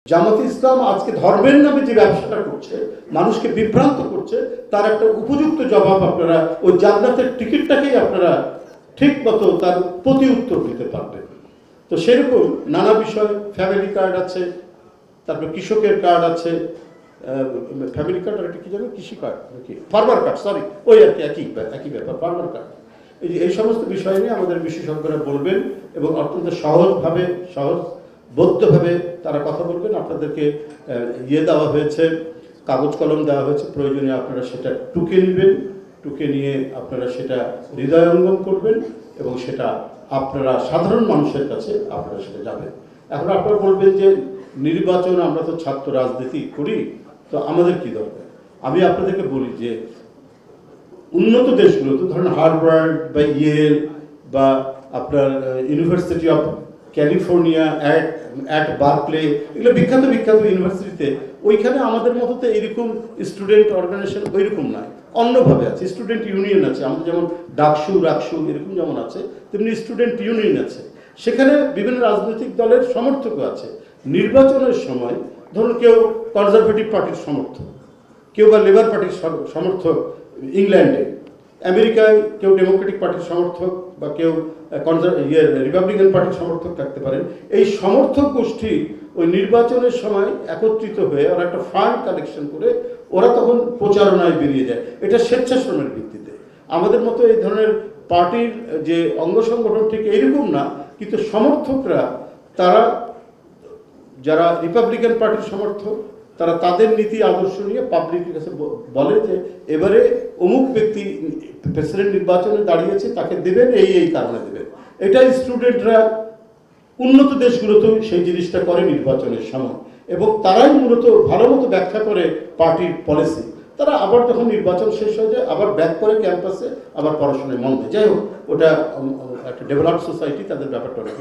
জামাতে ইসলাম আজকে ধর্মের নামে যে ব্যবসাটা করছে, মানুষকে বিভ্রান্ত করছে, তার একটা উপযুক্ত জবাব আপনারা ওই জান্নাতের টিকিটটাকেই আপনারা ঠিক মতো তার প্রতি উত্তর দিতে পারবেন। তো সেরকম নানা বিষয়, ফ্যামিলি কার্ড আছে, তারপর কৃষকের কার্ড আছে, ফ্যামিলি কার্ড আর একটা কি জানো, কৃষি কার্ড নাকি ফার্মার কার্ড, সরি ওই আর কি একই ব্যাপার, ফার্মার কার্ড। এই সমস্ত বিষয় নিয়ে আমাদের বিশেষজ্ঞরা বলবেন এবং অত্যন্ত সহজবোধ্যভাবে তারা কথা বলবেন। আপনাদেরকে দেওয়া হয়েছে, কাগজ কলম দেওয়া হয়েছে, প্রয়োজনে আপনারা সেটা টুকে নেবেন, টুকে নিয়ে আপনারা সেটা হৃদয়ঙ্গম করবেন এবং সেটা আপনারা সাধারণ মানুষের কাছে আপনারা সেটা যাবেন। এখন আপনারা বলবেন যে নির্বাচন, আমরা তো ছাত্র রাজনীতি করি, তো আমাদের কি দরকার? আমি আপনাদেরকে বলি যে উন্নত দেশগুলোতে ধরেন হার্ভার্ড বা ইয়েল বা আপনার university of California at Berkeley, এগুলো বিখ্যাত ইউনিভার্সিটিতে, ওইখানে আমাদের মতো তো এইরকম স্টুডেন্ট অর্গানাইজেশন ওইরকম নয়, অন্যভাবে আছে। স্টুডেন্ট ইউনিয়ন আছে, আমাদের যেমন রাকসু এরকম যেমন আছে, তেমনি স্টুডেন্ট ইউনিয়ন আছে। সেখানে বিভিন্ন রাজনৈতিক দলের সমর্থকও আছে। নির্বাচনের সময় ধরুন কেউ কনজারভেটিভ পার্টির সমর্থক, কেউ বা লেবার পার্টির সমর্থক ইংল্যান্ডে, আমেরিকায় কেউ ডেমোক্রেটিক পার্টির সমর্থক বা কেউ রিপাবলিকান পার্টির সমর্থক থাকতে পারেন। এই সমর্থক গোষ্ঠী ওই নির্বাচনের সময় একত্রিত হয়ে ওরা একটা ফান্ড কালেকশন করে ওরা তখন প্রচারণায় বেরিয়ে যায়। এটা স্বেচ্ছাশ্রমের ভিত্তিতে। আমাদের মতো এই ধরনের পার্টির যে অঙ্গ সংগঠন ঠিক এইরকম না, কিন্তু সমর্থকরা তারা যারা রিপাবলিকান পার্টির সমর্থক, তারা তাদের নীতি আদর্শ নিয়ে পাবলিকের কাছে বলে যে এবারে অমুক ব্যক্তি প্রেসিডেন্ট নির্বাচনে দাঁড়িয়েছে, তাকে দেবেন এই কারণে দেবেন। এটাই স্টুডেন্টরা উন্নত দেশগুলোতেও সেই জিনিসটা করে নির্বাচনের সময়, এবং তারাই মূলত ভালো মতো ব্যাখ্যা করে পার্টির পলিসি। তারা আবার যখন নির্বাচন শেষ হয়ে যায় আবার ব্যাক করে ক্যাম্পাসে আবার পড়াশোনায় মন দেয়। যাই হোক, ওটা একটা ডেভেলপড সোসাইটি, তাদের ব্যাপারটা